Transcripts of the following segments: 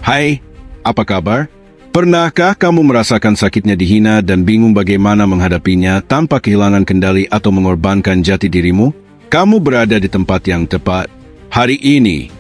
Hai, apa kabar? Pernahkah kamu merasakan sakitnya dihina dan bingung bagaimana menghadapinya tanpa kehilangan kendali atau mengorbankan jati dirimu? Kamu berada di tempat yang tepat. Hari ini,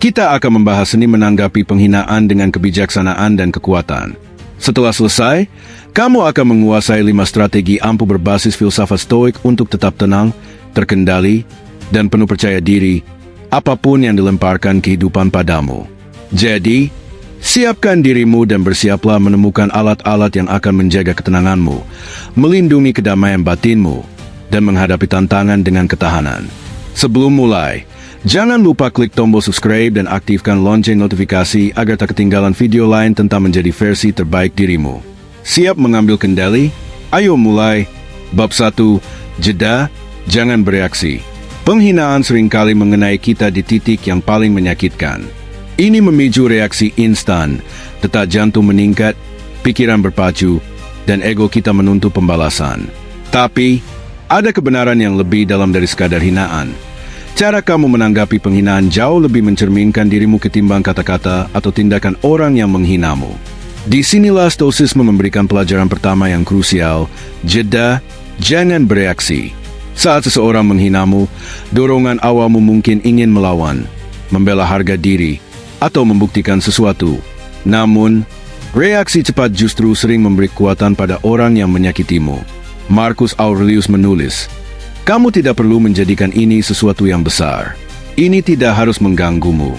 kita akan membahas seni menanggapi penghinaan dengan kebijaksanaan dan kekuatan. Setelah selesai, kamu akan menguasai 5 strategi ampuh berbasis filsafat stoik untuk tetap tenang, terkendali, dan penuh percaya diri, apapun yang dilemparkan kehidupan padamu. Jadi, siapkan dirimu dan bersiaplah menemukan alat-alat yang akan menjaga ketenanganmu, melindungi kedamaian batinmu, dan menghadapi tantangan dengan ketahanan. Sebelum mulai, jangan lupa klik tombol subscribe dan aktifkan lonceng notifikasi agar tak ketinggalan video lain tentang menjadi versi terbaik dirimu. Siap mengambil kendali? Ayo mulai. Bab 1. Jeda, jangan bereaksi. Penghinaan seringkali mengenai kita di titik yang paling menyakitkan. Ini memicu reaksi instan, detak jantung meningkat, pikiran berpacu, dan ego kita menuntut pembalasan. Tapi, ada kebenaran yang lebih dalam dari sekadar hinaan. Cara kamu menanggapi penghinaan jauh lebih mencerminkan dirimu ketimbang kata-kata atau tindakan orang yang menghinamu. Disinilah stoicisme memberikan pelajaran pertama yang krusial, jeda, jangan bereaksi. Saat seseorang menghinamu, dorongan awalmu mungkin ingin melawan, membela harga diri, atau membuktikan sesuatu. Namun, reaksi cepat justru sering memberi kekuatan pada orang yang menyakitimu. Marcus Aurelius menulis, "Kamu tidak perlu menjadikan ini sesuatu yang besar. Ini tidak harus mengganggumu."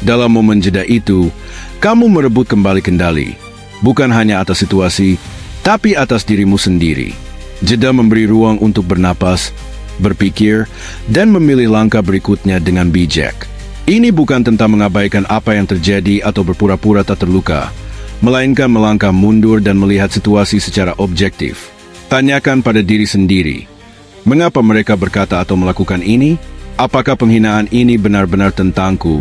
Dalam momen jeda itu, kamu merebut kembali kendali, bukan hanya atas situasi, tapi atas dirimu sendiri. Jeda memberi ruang untuk bernapas, berpikir, dan memilih langkah berikutnya dengan bijak. Ini bukan tentang mengabaikan apa yang terjadi atau berpura-pura tak terluka, melainkan melangkah mundur dan melihat situasi secara objektif. Tanyakan pada diri sendiri, mengapa mereka berkata atau melakukan ini? Apakah penghinaan ini benar-benar tentangku,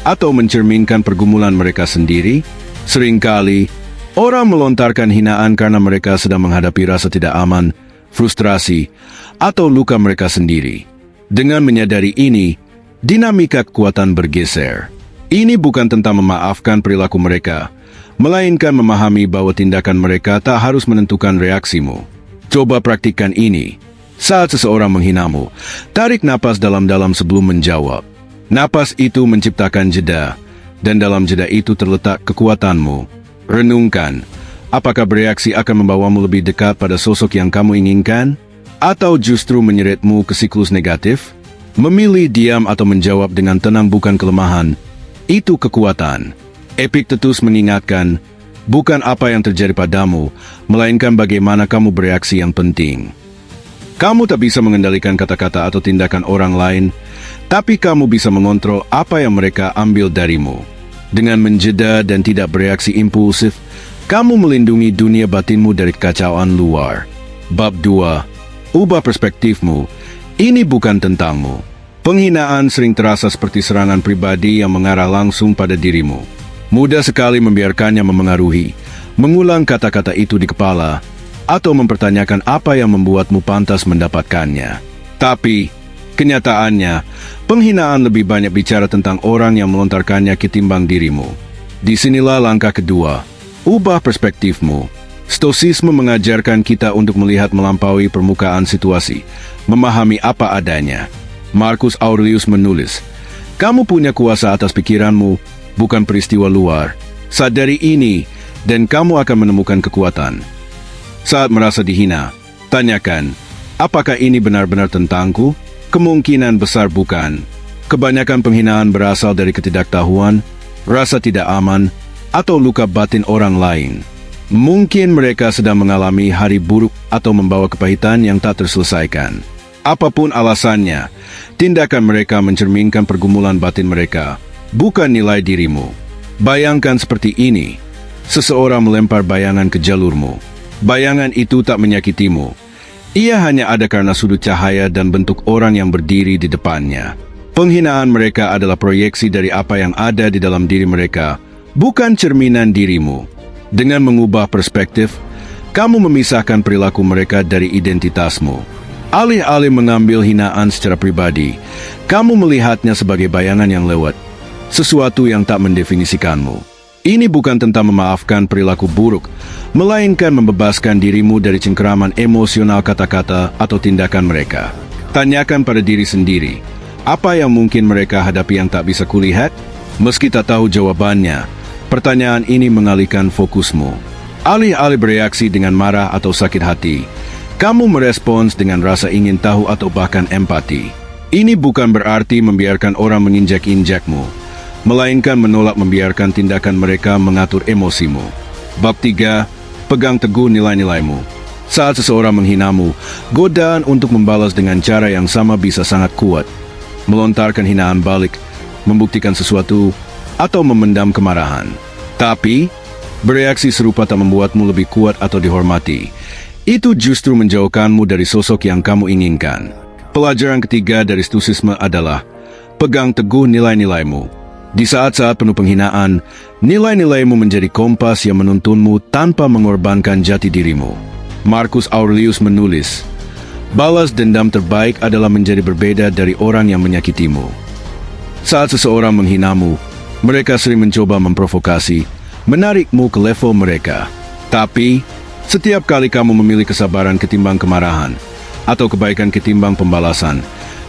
atau mencerminkan pergumulan mereka sendiri? Seringkali, orang melontarkan hinaan karena mereka sedang menghadapi rasa tidak aman, frustrasi, atau luka mereka sendiri. Dengan menyadari ini, dinamika kekuatan bergeser. Ini bukan tentang memaafkan perilaku mereka, melainkan memahami bahwa tindakan mereka tak harus menentukan reaksimu. Coba praktikkan ini. Saat seseorang menghinamu, tarik napas dalam-dalam sebelum menjawab. Napas itu menciptakan jeda, dan dalam jeda itu terletak kekuatanmu. Renungkan, apakah bereaksi akan membawamu lebih dekat pada sosok yang kamu inginkan? Atau justru menyeretmu ke siklus negatif? Memilih diam atau menjawab dengan tenang bukan kelemahan, itu kekuatan. Epictetus mengingatkan, bukan apa yang terjadi padamu, melainkan bagaimana kamu bereaksi yang penting. Kamu tak bisa mengendalikan kata-kata atau tindakan orang lain, tapi kamu bisa mengontrol apa yang mereka ambil darimu. Dengan menjeda dan tidak bereaksi impulsif, kamu melindungi dunia batinmu dari kekacauan luar. Bab 2. Ubah perspektifmu. Ini bukan tentangmu. Penghinaan sering terasa seperti serangan pribadi yang mengarah langsung pada dirimu. Mudah sekali membiarkannya memengaruhi, mengulang kata-kata itu di kepala, atau mempertanyakan apa yang membuatmu pantas mendapatkannya. Tapi, kenyataannya, penghinaan lebih banyak bicara tentang orang yang melontarkannya ketimbang dirimu. Disinilah langkah kedua, ubah perspektifmu. Stoicisme mengajarkan kita untuk melihat melampaui permukaan situasi, memahami apa adanya. Marcus Aurelius menulis, "Kamu punya kuasa atas pikiranmu, bukan peristiwa luar. Sadari ini, dan kamu akan menemukan kekuatan." Saat merasa dihina, tanyakan, apakah ini benar-benar tentangku? Kemungkinan besar bukan. Kebanyakan penghinaan berasal dari ketidaktahuan, rasa tidak aman, atau luka batin orang lain. Mungkin mereka sedang mengalami hari buruk atau membawa kepahitan yang tak terselesaikan. Apapun alasannya, tindakan mereka mencerminkan pergumulan batin mereka, bukan nilai dirimu. Bayangkan seperti ini, seseorang melempar bayangan ke jalurmu. Bayangan itu tak menyakitimu. Ia hanya ada karena sudut cahaya dan bentuk orang yang berdiri di depannya. Penghinaan mereka adalah proyeksi dari apa yang ada di dalam diri mereka, bukan cerminan dirimu. Dengan mengubah perspektif, kamu memisahkan perilaku mereka dari identitasmu. Alih-alih mengambil hinaan secara pribadi, kamu melihatnya sebagai bayangan yang lewat, sesuatu yang tak mendefinisikanmu. Ini bukan tentang memaafkan perilaku buruk, melainkan membebaskan dirimu dari cengkeraman emosional kata-kata atau tindakan mereka. Tanyakan pada diri sendiri, apa yang mungkin mereka hadapi yang tak bisa kulihat? Meski tak tahu jawabannya, pertanyaan ini mengalihkan fokusmu. Alih-alih bereaksi dengan marah atau sakit hati, kamu merespons dengan rasa ingin tahu atau bahkan empati. Ini bukan berarti membiarkan orang menginjak-injakmu, melainkan menolak membiarkan tindakan mereka mengatur emosimu. Bab 3. Pegang teguh nilai-nilaimu. Saat seseorang menghinamu, godaan untuk membalas dengan cara yang sama bisa sangat kuat. Melontarkan hinaan balik, membuktikan sesuatu, atau memendam kemarahan. Tapi, bereaksi serupa tak membuatmu lebih kuat atau dihormati. Itu justru menjauhkanmu dari sosok yang kamu inginkan. Pelajaran ketiga dari stoisisme adalah pegang teguh nilai-nilaimu. Di saat-saat penuh penghinaan, nilai-nilaimu menjadi kompas yang menuntunmu tanpa mengorbankan jati dirimu. Marcus Aurelius menulis, balas dendam terbaik adalah menjadi berbeda dari orang yang menyakitimu. Saat seseorang menghinamu, mereka sering mencoba memprovokasi, menarikmu ke level mereka. Tapi, setiap kali kamu memilih kesabaran ketimbang kemarahan, atau kebaikan ketimbang pembalasan,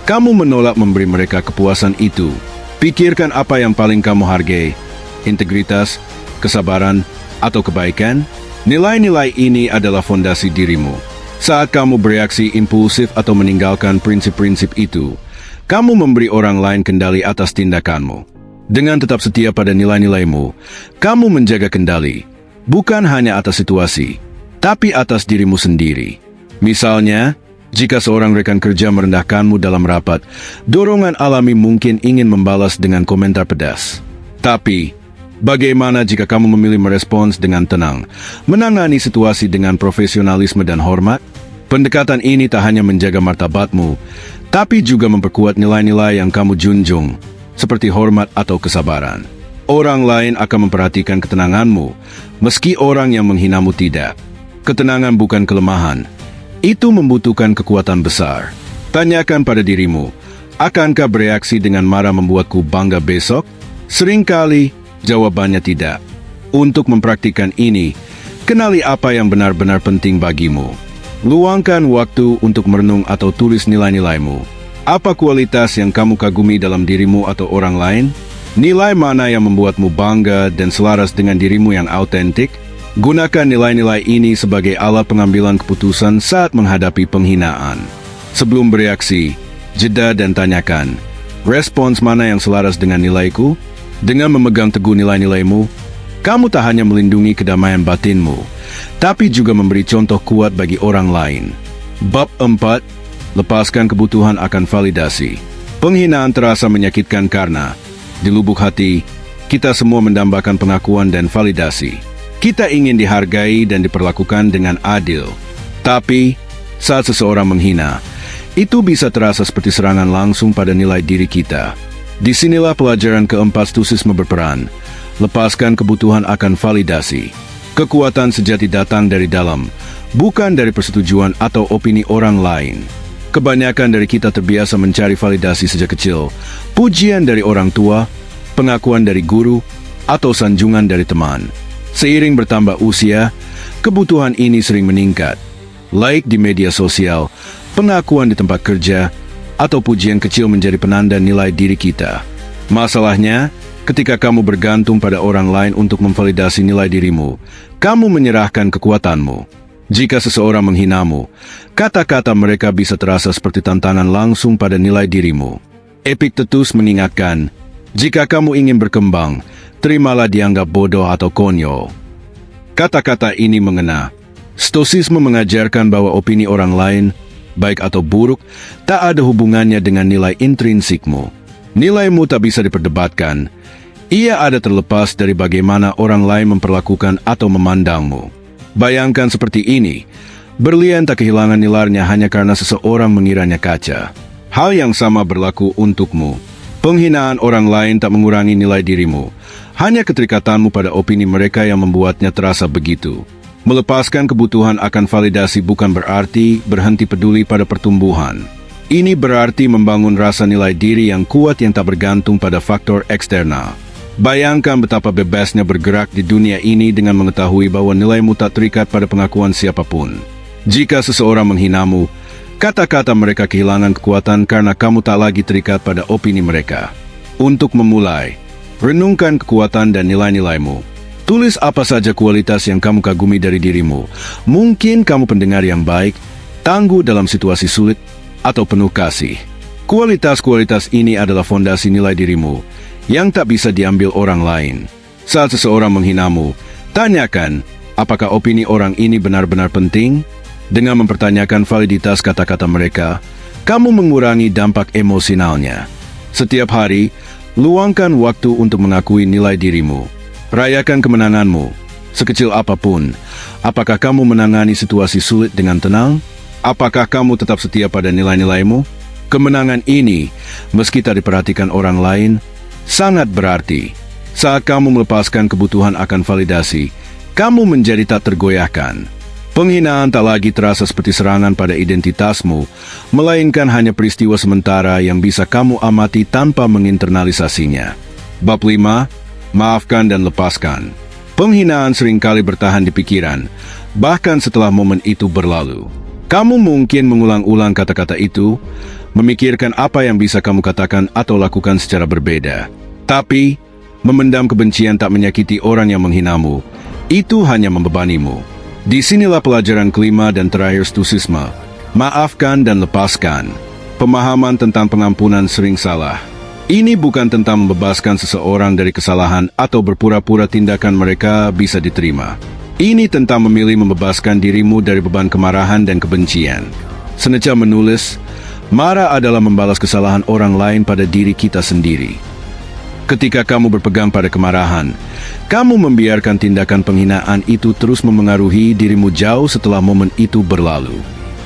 kamu menolak memberi mereka kepuasan itu. Pikirkan apa yang paling kamu hargai, integritas, kesabaran, atau kebaikan. Nilai-nilai ini adalah fondasi dirimu. Saat kamu bereaksi impulsif atau meninggalkan prinsip-prinsip itu, kamu memberi orang lain kendali atas tindakanmu. Dengan tetap setia pada nilai-nilaimu, kamu menjaga kendali, bukan hanya atas situasi, tapi atas dirimu sendiri. Misalnya, jika seorang rekan kerja merendahkanmu dalam rapat, dorongan alami mungkin ingin membalas dengan komentar pedas. Tapi, bagaimana jika kamu memilih merespons dengan tenang, menangani situasi dengan profesionalisme dan hormat? Pendekatan ini tak hanya menjaga martabatmu, tapi juga memperkuat nilai-nilai yang kamu junjung, seperti hormat atau kesabaran. Orang lain akan memperhatikan ketenanganmu, meski orang yang menghinamu tidak. Ketenangan bukan kelemahan. Itu membutuhkan kekuatan besar. Tanyakan pada dirimu, akankah bereaksi dengan marah membuatku bangga besok? Seringkali, jawabannya tidak. Untuk mempraktikkan ini, kenali apa yang benar-benar penting bagimu. Luangkan waktu untuk merenung atau tulis nilai-nilaimu. Apa kualitas yang kamu kagumi dalam dirimu atau orang lain? Nilai mana yang membuatmu bangga dan selaras dengan dirimu yang autentik? Gunakan nilai-nilai ini sebagai alat pengambilan keputusan saat menghadapi penghinaan. Sebelum bereaksi, jeda dan tanyakan, respons mana yang selaras dengan nilaiku? Dengan memegang teguh nilai-nilaimu, kamu tak hanya melindungi kedamaian batinmu, tapi juga memberi contoh kuat bagi orang lain. Bab 4. Lepaskan kebutuhan akan validasi. Penghinaan terasa menyakitkan karena, di lubuk hati, kita semua mendambakan pengakuan dan validasi. Kita ingin dihargai dan diperlakukan dengan adil. Tapi, saat seseorang menghina, itu bisa terasa seperti serangan langsung pada nilai diri kita. Disinilah pelajaran keempat stoisisme berperan. Lepaskan kebutuhan akan validasi. Kekuatan sejati datang dari dalam, bukan dari persetujuan atau opini orang lain. Kebanyakan dari kita terbiasa mencari validasi sejak kecil, pujian dari orang tua, pengakuan dari guru, atau sanjungan dari teman. Seiring bertambah usia, kebutuhan ini sering meningkat. Like di media sosial, pengakuan di tempat kerja, atau pujian kecil menjadi penanda nilai diri kita. Masalahnya, ketika kamu bergantung pada orang lain untuk memvalidasi nilai dirimu, kamu menyerahkan kekuatanmu. Jika seseorang menghinamu, kata-kata mereka bisa terasa seperti tantangan langsung pada nilai dirimu. Epictetus mengingatkan, jika kamu ingin berkembang, terimalah dianggap bodoh atau konyol. Kata-kata ini mengena. Stoisisme mengajarkan bahwa opini orang lain, baik atau buruk, tak ada hubungannya dengan nilai intrinsikmu. Nilaimu tak bisa diperdebatkan. Ia ada terlepas dari bagaimana orang lain memperlakukan atau memandangmu. Bayangkan seperti ini, berlian tak kehilangan nilainya hanya karena seseorang mengiranya kaca. Hal yang sama berlaku untukmu. Penghinaan orang lain tak mengurangi nilai dirimu. Hanya keterikatanmu pada opini mereka yang membuatnya terasa begitu. Melepaskan kebutuhan akan validasi bukan berarti berhenti peduli pada pertumbuhan. Ini berarti membangun rasa nilai diri yang kuat yang tak bergantung pada faktor eksternal. Bayangkan betapa bebasnya bergerak di dunia ini dengan mengetahui bahwa nilaimu tak terikat pada pengakuan siapapun. Jika seseorang menghinamu, kata-kata mereka kehilangan kekuatan karena kamu tak lagi terikat pada opini mereka. Untuk memulai, renungkan kekuatan dan nilai-nilaimu. Tulis apa saja kualitas yang kamu kagumi dari dirimu. Mungkin kamu pendengar yang baik, tangguh dalam situasi sulit, atau penuh kasih. Kualitas-kualitas ini adalah fondasi nilai dirimu yang tak bisa diambil orang lain. Saat seseorang menghinamu, tanyakan apakah opini orang ini benar-benar penting. Dengan mempertanyakan validitas kata-kata mereka, kamu mengurangi dampak emosionalnya. Setiap hari, luangkan waktu untuk mengakui nilai dirimu. Rayakan kemenanganmu, sekecil apapun. Apakah kamu menangani situasi sulit dengan tenang? Apakah kamu tetap setia pada nilai-nilaimu? Kemenangan ini, meski tak diperhatikan orang lain, sangat berarti. Saat kamu melepaskan kebutuhan akan validasi, kamu menjadi tak tergoyahkan. Penghinaan tak lagi terasa seperti serangan pada identitasmu, melainkan hanya peristiwa sementara yang bisa kamu amati tanpa menginternalisasinya. Bab 5. Maafkan dan lepaskan. Penghinaan seringkali bertahan di pikiran, bahkan setelah momen itu berlalu. Kamu mungkin mengulang-ulang kata-kata itu, memikirkan apa yang bisa kamu katakan atau lakukan secara berbeda. Tapi, memendam kebencian tak menyakiti orang yang menghinamu. Itu hanya membebanimu. Disinilah pelajaran kelima dan terakhir stoicisme. Maafkan dan lepaskan. Pemahaman tentang pengampunan sering salah. Ini bukan tentang membebaskan seseorang dari kesalahan atau berpura-pura tindakan mereka bisa diterima. Ini tentang memilih membebaskan dirimu dari beban kemarahan dan kebencian. Seneca menulis, marah adalah membalas kesalahan orang lain pada diri kita sendiri. Ketika kamu berpegang pada kemarahan, kamu membiarkan tindakan penghinaan itu terus memengaruhi dirimu jauh setelah momen itu berlalu.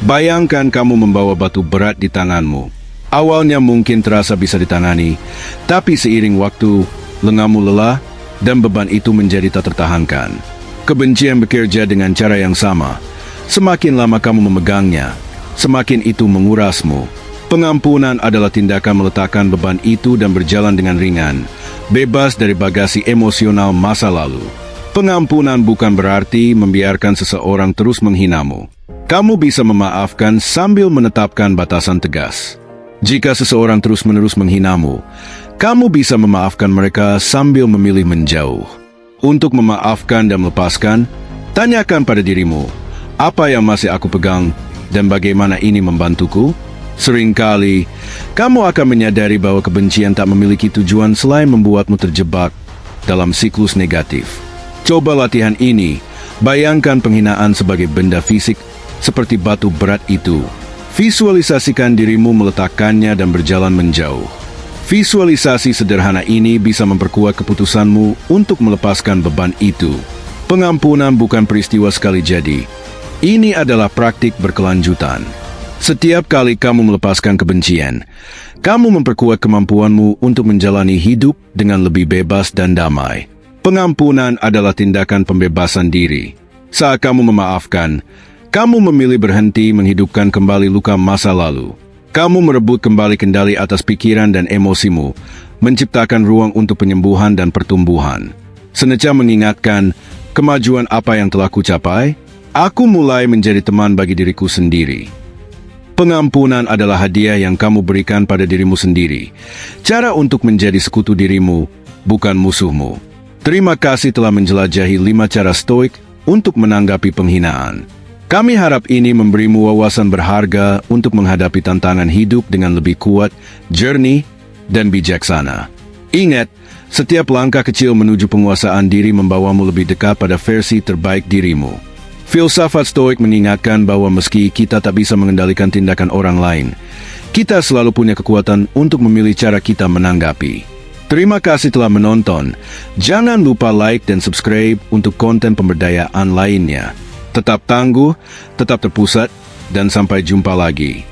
Bayangkan kamu membawa batu berat di tanganmu. Awalnya mungkin terasa bisa ditangani, tapi seiring waktu, lenganmu lelah, dan beban itu menjadi tak tertahankan. Kebencian bekerja dengan cara yang sama. Semakin lama kamu memegangnya, semakin itu mengurasmu. Pengampunan adalah tindakan meletakkan beban itu dan berjalan dengan ringan, bebas dari bagasi emosional masa lalu. Pengampunan bukan berarti membiarkan seseorang terus menghinamu. Kamu bisa memaafkan sambil menetapkan batasan tegas. Jika seseorang terus-menerus menghinamu, kamu bisa memaafkan mereka sambil memilih menjauh. Untuk memaafkan dan melepaskan, tanyakan pada dirimu, apa yang masih aku pegang dan bagaimana ini membantuku? Seringkali, kamu akan menyadari bahwa kebencian tak memiliki tujuan selain membuatmu terjebak dalam siklus negatif. Coba latihan ini, bayangkan penghinaan sebagai benda fisik seperti batu berat itu. Visualisasikan dirimu meletakkannya dan berjalan menjauh. Visualisasi sederhana ini bisa memperkuat keputusanmu untuk melepaskan beban itu. Pengampunan bukan peristiwa sekali jadi. Ini adalah praktik berkelanjutan. Setiap kali kamu melepaskan kebencian, kamu memperkuat kemampuanmu untuk menjalani hidup dengan lebih bebas dan damai. Pengampunan adalah tindakan pembebasan diri. Saat kamu memaafkan, kamu memilih berhenti menghidupkan kembali luka masa lalu. Kamu merebut kembali kendali atas pikiran dan emosimu, menciptakan ruang untuk penyembuhan dan pertumbuhan. Seneca mengingatkan, kemajuan apa yang telah kucapai? Aku mulai menjadi teman bagi diriku sendiri. Pengampunan adalah hadiah yang kamu berikan pada dirimu sendiri. Cara untuk menjadi sekutu dirimu, bukan musuhmu. Terima kasih telah menjelajahi 5 cara stoik untuk menanggapi penghinaan. Kami harap ini memberimu wawasan berharga untuk menghadapi tantangan hidup dengan lebih kuat, jernih, dan bijaksana. Ingat, setiap langkah kecil menuju penguasaan diri membawamu lebih dekat pada versi terbaik dirimu. Filsafat Stoik mengingatkan bahwa meski kita tak bisa mengendalikan tindakan orang lain, kita selalu punya kekuatan untuk memilih cara kita menanggapi. Terima kasih telah menonton. Jangan lupa like dan subscribe untuk konten pemberdayaan lainnya. Tetap tangguh, tetap terpusat, dan sampai jumpa lagi.